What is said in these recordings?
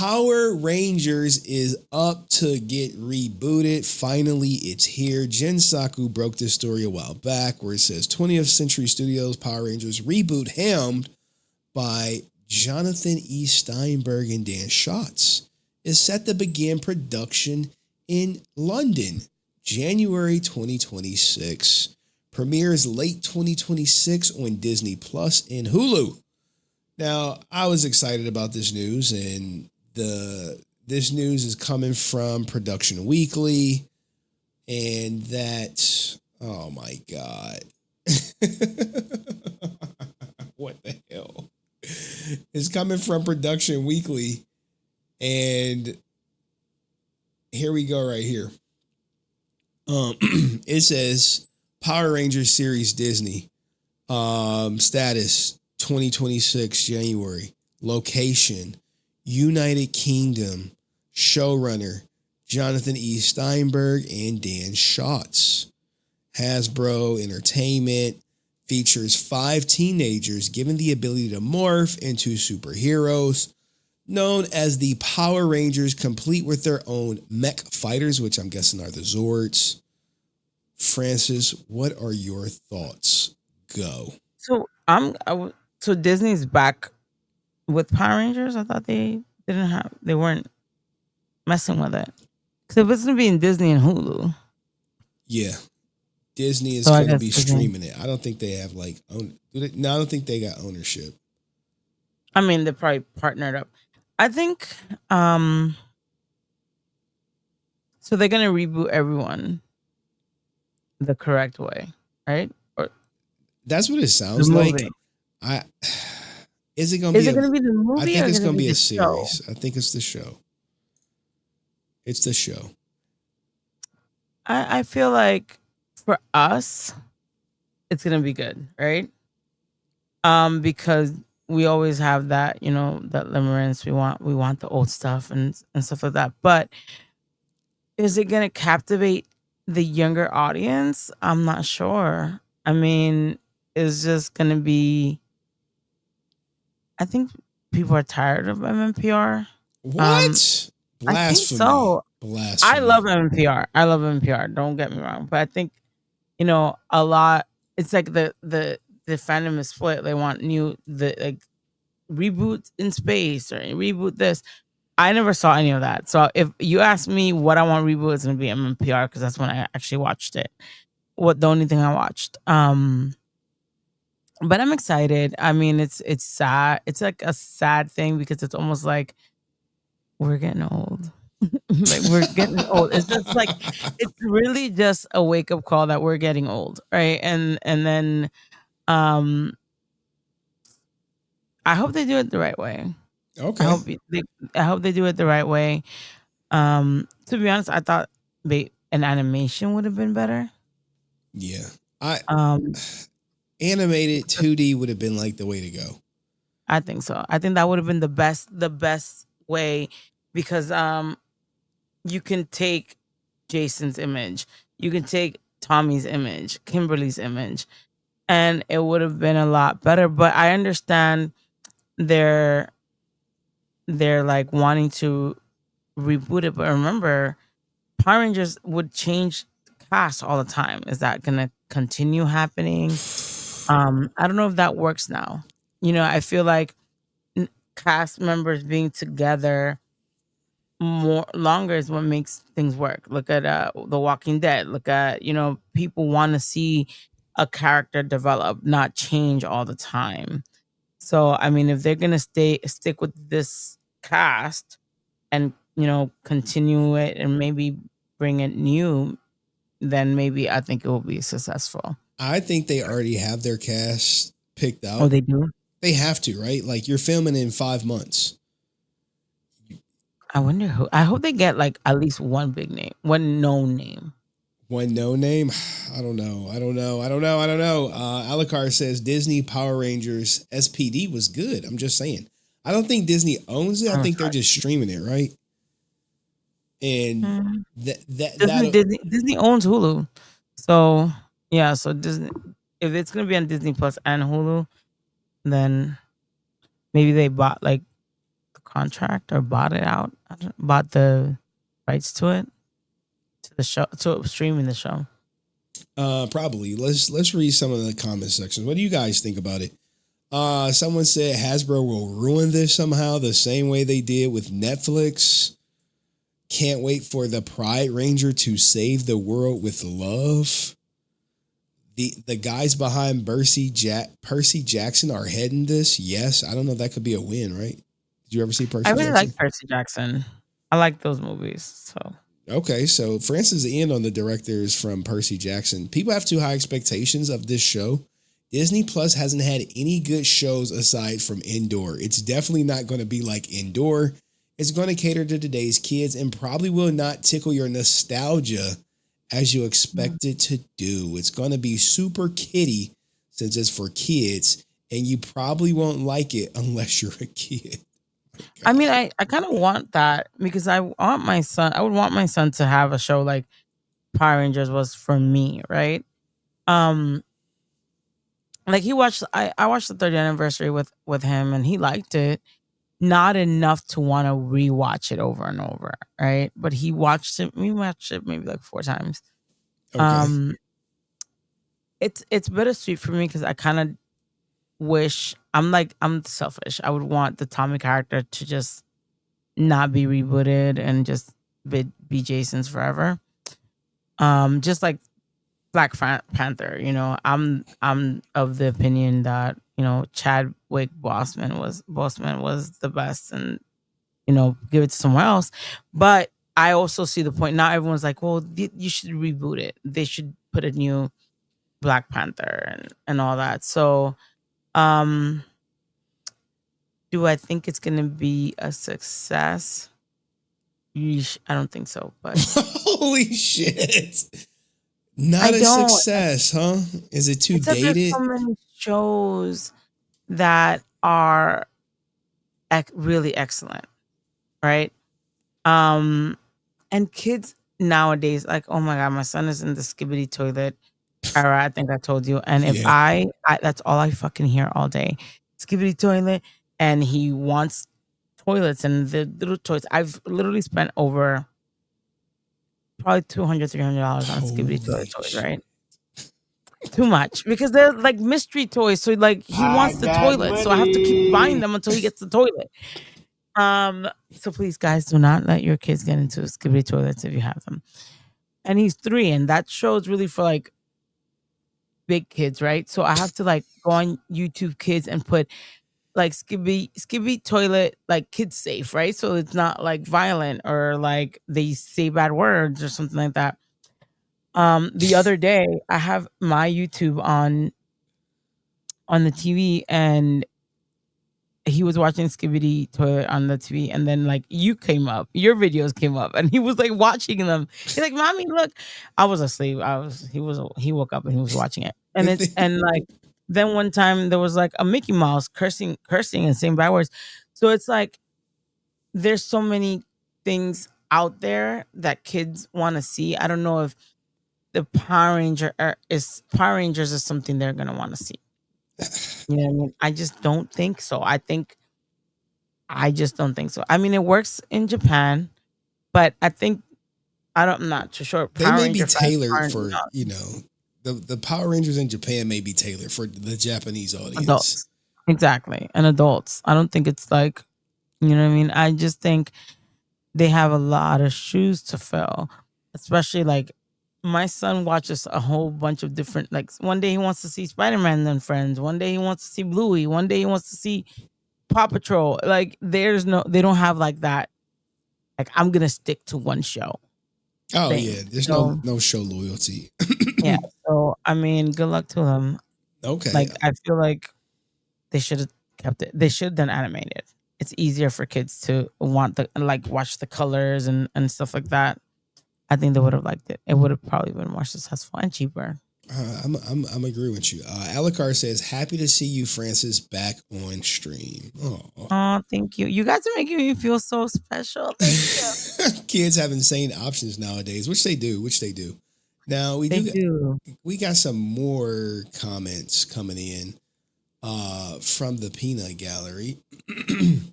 Power Rangers is up to get rebooted. Finally, it's here. Jen Saku broke this story a while back where it says 20th Century Studios Power Rangers reboot helmed by Jonathan E. Steinberg and Dan Schatz is set to begin production in London, January 2026. Premieres late 2026 on Disney Plus and Hulu. Now, I was excited about this news, and this news is coming from Production Weekly, and that, oh my God. What the hell? It's coming from Production Weekly, and here we go right here. It says Power Rangers series Disney, status 2026 January, location United Kingdom, showrunner Jonathan E. Steinberg and Dan Schatz. Hasbro Entertainment features 5 teenagers given the ability to morph into superheroes known as the Power Rangers, complete with their own mech fighters, which I'm guessing are the Zords. Francis, what are your thoughts? Go. So so Disney's back with Power Rangers. I thought they weren't messing with it. Because if it's gonna be in Disney and Hulu, Yeah. Disney is so I going to guess be Disney. streaming it. I don't think they have no, I don't think they got ownership. I mean, they probably partnered up. I think so they're gonna reboot everyone the correct way, right? Or That's what it the sounds like. movie. I Is it going to Is be it gonna be the I movie think or it's gonna going to be be a the show? series. I think it's the show. It's the show. I feel like for us, it's gonna be good, right? Because we always have that, that limerence. We want the old stuff and stuff like that. But is it gonna captivate the younger audience? I'm not sure. I mean, it's just gonna be. I think people are tired of MMPR. Um, What? I think Blasphemy. so. I love Blasphemy. MMPR. I love MMPR. Don't get me wrong, but I think a lot. It's like the fandom is split. They want like reboot in space or reboot this. I never saw any of that. So if you ask me what I want reboot, it's gonna be MMPR because that's when I actually watched it. The only thing I watched. But I'm excited. I mean, it's sad. It's like a sad thing because it's almost like we're getting old. Like we're getting old. It's just like it's really just a wake up call that we're getting old, right? And then um I hope they do it the right way. I Okay. hope they I hope they do it the right way. To be honest, I thought an animation would have been better. Yeah. I Um, Animated 2D would have been like the way to go. I think so. I think that would have been the best way because you can take Jason's image, you can take Tommy's image, Kimberly's image, and it would have been a lot better. But I understand they're they're like wanting to reboot it, but remember Power Rangers would change cast all the time. Is that gonna continue happening? I don't know if that works now. I feel like cast members being together more longer is what makes things work. Look at The Walking Dead. Look at people want to see a character develop, not change all the time. So I mean, if they're gonna stick with this cast and continue it and maybe bring it new, then maybe I think it will be successful. I think they already have their cast picked Oh, out. they do? They have to, right? Like you're filming in 5 months. I wonder who. I hope they get like at least one big name, one known name. One no name? I don't know. Alucard says Disney Power Rangers SPD was good. I'm just saying. I don't think Disney owns it. I Oh, think they're sorry. just streaming it, right? And Mm. Disney, that Disney, Disney owns Hulu, so yeah. So Disney, if it's gonna be on Disney Plus and Hulu, then maybe they bought like the contract or bought it out. Bought the rights to it, to the show, to streaming the show. Probably. Let's read some of the comment sections. What do you guys think about it? Someone said Hasbro will ruin this somehow, the same way they did with Netflix. Can't wait for the Pride Ranger to save the world with love. The guys behind Percy Jackson are heading this. Yes, I don't know. That could be a win, right? Did you ever see I Percy really Jackson? like Percy Jackson. I like those movies. So Okay, so Francis Ian on the directors from Percy Jackson. People have too high expectations of this show. Disney Plus hasn't had any good shows aside from Indoor. It's definitely not going to be like Indoor. It's going to cater to today's kids and probably will not tickle your nostalgia as you expect it to do. It's going to be super kiddie since it's for kids, and you probably won't like it unless you're a kid. I mean, I kind of want that because I want my son. I would want my son to have a show like Power Rangers was for me, right? Um, like he watched. I watched the 30th anniversary with him, and he liked it. Not enough to want to rewatch it over and over, right? But he watched it. We watched it maybe like 4 times. Okay. Um, it's bittersweet for me because I kind of wish I'm selfish. I would want the Tommy character to just not be rebooted and just be Jason's forever. Just like Panther, I'm of the opinion that Chadwick Boseman was the best, and give it to someone else. But I also see the point. Now everyone's like, well, you should reboot it. They should put a new Black Panther and all that. So, um, do I think it's gonna be a success? Yeesh, I don't think so, but Holy shit. I Not a don't. success, huh? Is it too Except there's dated? so many shows that are really excellent, right? Um, and kids nowadays, like, oh my god, my son is in the skibbity toilet era. I think I told you, and if Yeah. I that's all I fucking hear all day, skibbity toilet, and he wants toilets and the little toys. I've literally spent over probably $200, $300 on skibbity Holy toilet toys, shit. right? Too much because they're like mystery toys. So like he I wants the got toilet, so I have to keep buying money. them until he gets the toilet. So please, guys, do not let your kids get into skibbity toilets if you have them. And he's 3, and that show is really for like big kids, right? So I have to like go on YouTube Kids and put like skibby toilet, like kids safe, right? So it's not like violent or like they say bad words or something like that. The other day I have my YouTube on the TV, and he was watching Skibidi Toilet on the TV, and then like you came up, your videos came up, and he was like watching them. He's like, "Mommy, look." I was asleep. He woke up and he was watching it. The And thing, like then one time there was like a Mickey Mouse cursing and saying bad words. So it's like there's so many things out there that kids want to see. I don't know if the Power Rangers is something they're gonna want to see. You know what I mean? I just don't think so. I mean, it works in Japan, but I'm not too sure. they Power may be Ranger fans tailored aren't for, the Power Rangers in Japan may be tailored for the Japanese audience. adults. Exactly. And adults. I don't think it's like, you know what I mean? I just think they have a lot of shoes to fill, especially like my son watches a whole bunch of different, like one day he wants to see Spider-Man and Friends. One day he wants to see Bluey. One day he wants to see Paw Patrol. Like they don't have like that. Like I'm going to stick to one show Oh thing. yeah, there's So no show loyalty. yeah. So I mean, good luck to them. Okay. Like I feel like they should have kept it. They should have done animated. It's easier for kids to want the like watch the colors and stuff like that. I think they would have liked it. It would have probably been more successful and cheaper. I'm agree with you. Alucard says, "Happy to see you, Francis, back on stream." Oh, Oh, thank you. You guys are making me feel so special. Thank you. kids have insane options nowadays, which they do. Now They do. we got some more comments coming in from the peanut gallery.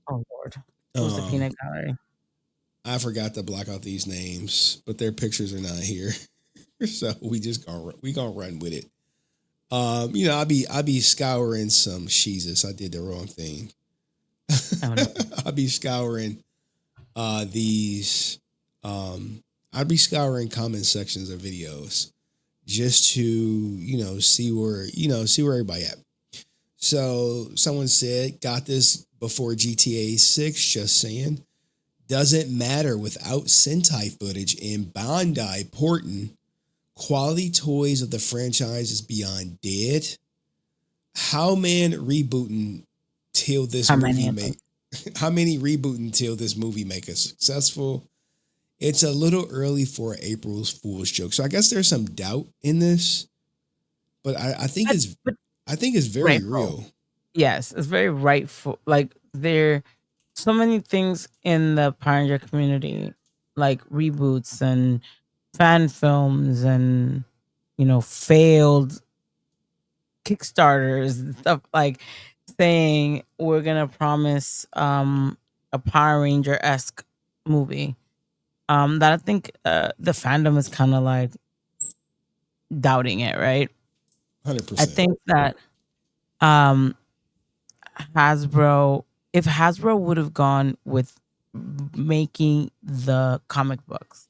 Oh Lord. Who's the Um, peanut gallery? I forgot to block out these names, but their pictures are not here, so we gonna run with it. I be scouring some Jesus. I did the wrong thing. Oh no. I be scouring these. I'd be scouring comment sections of videos just to see where everybody at. So someone said, got this before GTA 6, just saying. Doesn't matter without Sentai footage in Bandai porting. Quality toys of the franchise is beyond dead. How man rebooting till this How many movie of them? make how many rebooting till this movie make us successful? It's a little early for April's Fool's joke. So I guess there's some doubt in this, but I think But, it's but I think it's very rightful. real. Yes, it's very rightful. Like there so many things in the Pioneer community, like reboots and fan films and failed Kickstarters and stuff, like saying we're gonna promise a Power Ranger esque movie. That I think the fandom is kind of like doubting it, right? Hundred I percent. think that um Hasbro, if Hasbro would have gone with making the comic books,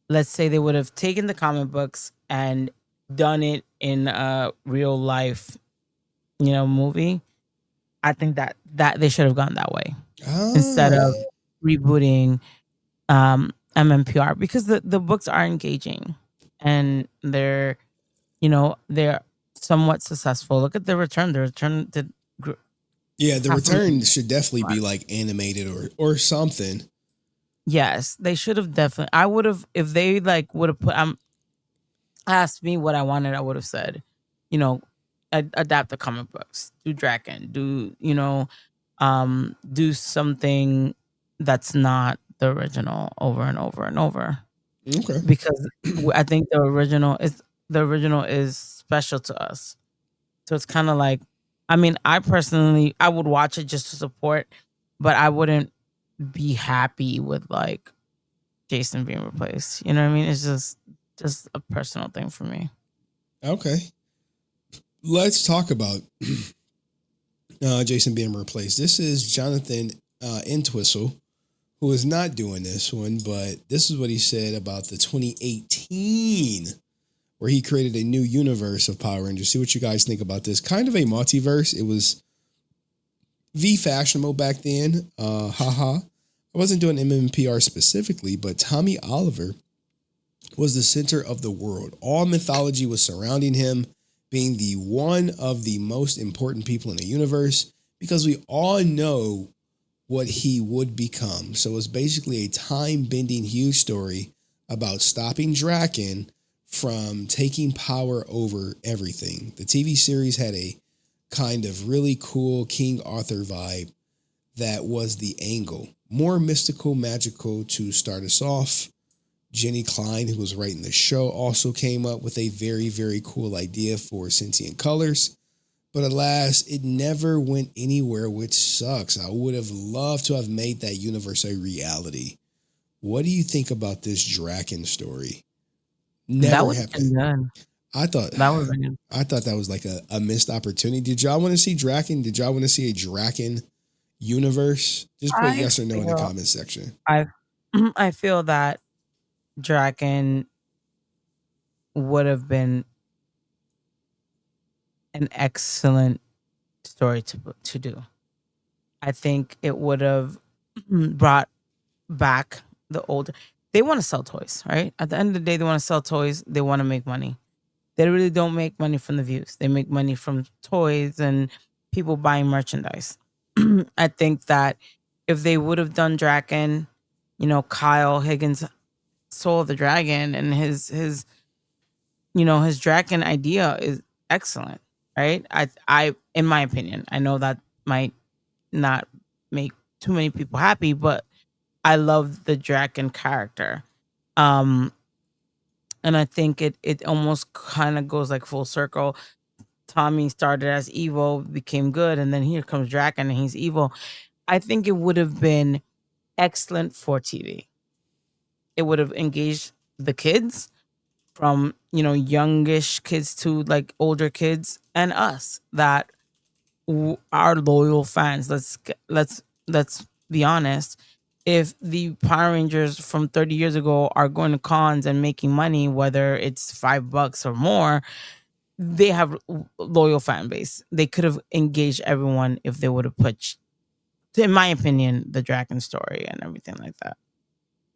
let's say they would have taken the comic books and done it in a real life, movie. I think that they should have gone that way instead of Ah, rebooting MMPR, because the books are engaging and they're somewhat successful. Look at the return. The return did yeah. The half a million. return should definitely be like animated or something. Yes, they should have definitely. I would have, if they like would have put asked me what I wanted, I would have said, you know, adapt the comic books, do Draken, do something that's not the original over and over and over, Okay. because I think the original is special to us. So it's kind of like, I mean, I would watch it just to support, but I wouldn't be happy with like Jason being replaced. You know what I mean? It's just a personal thing for me. Okay. Let's talk about Jason being replaced. This is Jonathan Entwistle, who is not doing this one, but this is what he said about the 2018, where he created a new universe of Power Rangers. See what you guys think about this. Kind of a multiverse. It was V fashionable back then. Haha. I wasn't doing MMPR specifically, but Tommy Oliver was the center of the world. All mythology was surrounding him, being the one of the most important people in the universe, because we all know what he would become. So it's basically a time bending huge story about stopping Draken from taking power over everything. The TV series had a kind of really cool King Arthur vibe that was the angle. More mystical, magical to start us off. Jenny Klein, who was writing the show, also came up with a very, very cool idea for Sentient Colors. But alas, it never went anywhere, which sucks. I would have loved to have made that universe a reality. What do you think about this Draken story? That Never would have been happened. good. I thought That would have been good. I thought that was like a missed opportunity. Did y'all want to see Draken? Did y'all want to see a Draken universe? Just put I yes or no in the feel comment section. I I feel that Draken would have been an excellent story to do. I think it would have brought back the old. They want to sell toys, right? At the end of the day, they want to sell toys. They want to make money. They really don't make money from the views. They make money from toys and people buying merchandise. I think that if they would have done Draken, Kyle Higgins' Soul of the Dragon, and his Draken idea is excellent, right? I in my opinion, I know that might not make too many people happy, but I love the Draken character. Um and I think it almost kind of goes like full circle. Tommy started as evil, became good, and then here comes Draken and he's evil. I think it would have been excellent for TV. It would have engaged the kids from, youngish kids to like older kids and us that are loyal fans. Let's be honest. If the Power Rangers from 30 years ago are going to cons and making money, whether it's $5 or more, they have loyal fan base. They could have engaged everyone if they would have put, in my opinion, the Draken story and everything like that.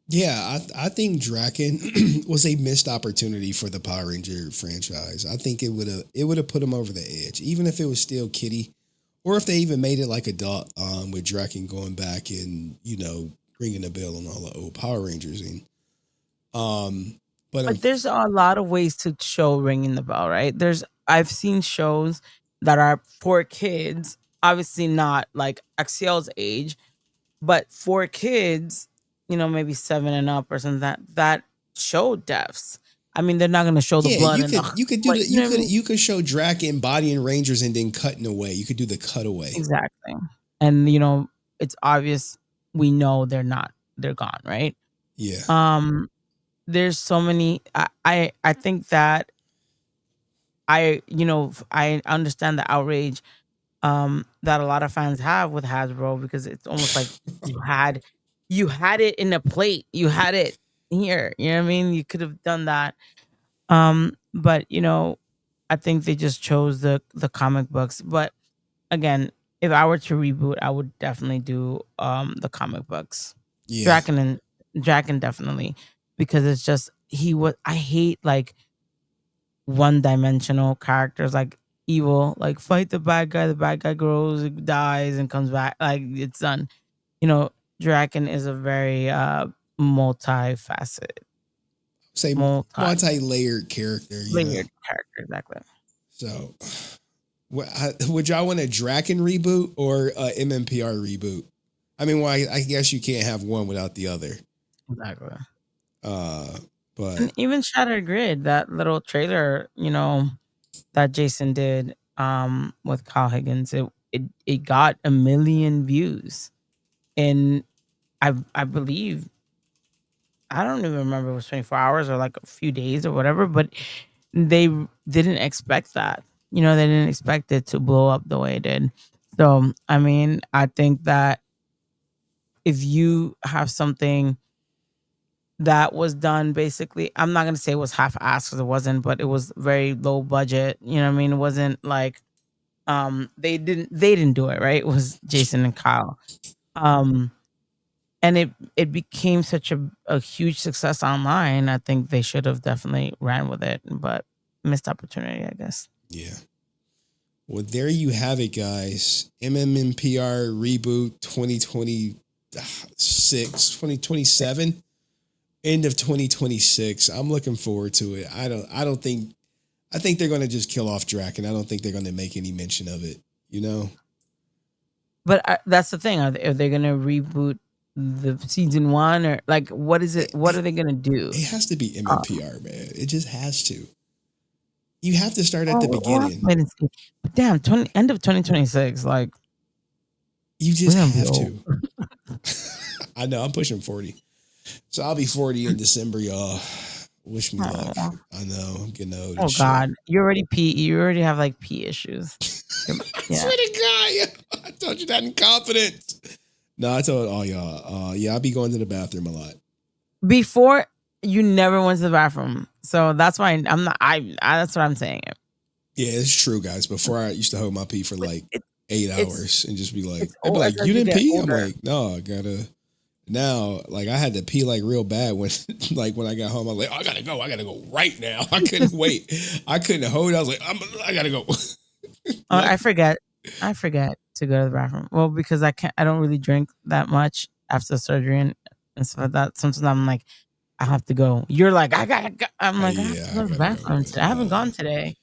Yeah, I think Draken was a missed opportunity for the Power Ranger franchise. I think it would have put him over the edge, even if it was still Kitty, or if they even made it like adult, with Draken going back and ringing the bell on all the old Power Rangers. And but But there's a lot of ways to show ringing the bell, right? I've seen shows that are for kids, obviously not like Axiel's age, but for kids, maybe 7 and up or something that show deaths. I mean, they're not going to show the yeah, blood you and the, could you could do but the you know what I mean? you could show Draken bodying Rangers and then cutting away. You could do the cutaway. Exactly. And it's obvious we know they're gone, right? Yeah, Um there's so many I think that I understand the outrage that a lot of fans have with Hasbro because it's almost like you had it in a plate. You had it here. You know what I mean? You could have done that. But I think they just chose the comic books. But again, if I were to reboot, I would definitely do the comic books. yeah. Draken and Draken definitely because it's just I hate like one-dimensional characters like evil, like fight the bad guy grows, dies, and comes back. Like it's done. You know, Draken is a very multifaceted, Say multi-layered multi-layered character. character. Exactly. So, would y'all want a Draken reboot or a MMPR reboot? I mean, well, I guess you can't have one without the other. Exactly. Uh, but And even Shattered Grid, that little trailer, that Jason did with Kyle Higgins, it got 1 million views. And I believe I don't even remember if it was 24 hours or like a few days or whatever, but they didn't expect that. They didn't expect it to blow up the way it did. So, I mean, I think that if you have something that was done basically, I'm not going to say it was half-assed because it wasn't, but it was very low budget. You know what I mean? It wasn't like they didn't do it, right? It was Jason and Kyle. Um and it became such a huge success online. I think they should have definitely ran with it, but missed opportunity, I guess. yeah. Well, there you have it, guys. MMMPR reboot 2026, 2027, end of 2026. I'm looking forward to it. I think they're going to just kill off Draken. I don't think they're going to make any mention of it, you know? But that's the thing. Are they going to reboot the season 1 or like what is it? What are they going to do? It has to be Um, MMPR, man. It just has to. You have to start at well, the we'll have to beginning. wait and see. But damn, end of 2026, like You we're just gonna be have old. to. I know, I'm pushing 40. So I'll be 40 in December, y'all. Wish me luck. Aw. I know, I'm getting old and Oh shit. God, you already have like pee issues. I Yeah. swear to God, I told you that in confidence. No, I told all y'all. Yeah, I'll be going to the bathroom a lot. Before you never went to the bathroom, so that's why I'm not. That's what I'm saying. Yeah, it's true, guys. Before I used to hold my pee for But like 8 it's hours and just be like, it's they'd be old like, as you you didn't get pee? I'm older. like, no, I gotta. Now, like, I had to pee like real bad when, like, when I got home. I was like, I gotta go right now. I couldn't wait. I couldn't hold it. I was like, I gotta go. I Luck. forget. I forget to go to the bathroom. Well, because I can't. I don't really drink that much after surgery and stuff like that. Sometimes I'm like, I have to go. You're like, I gotta go. I'm like, I have Yeah, to I go to the gotta go. bathroom today. I haven't gone today.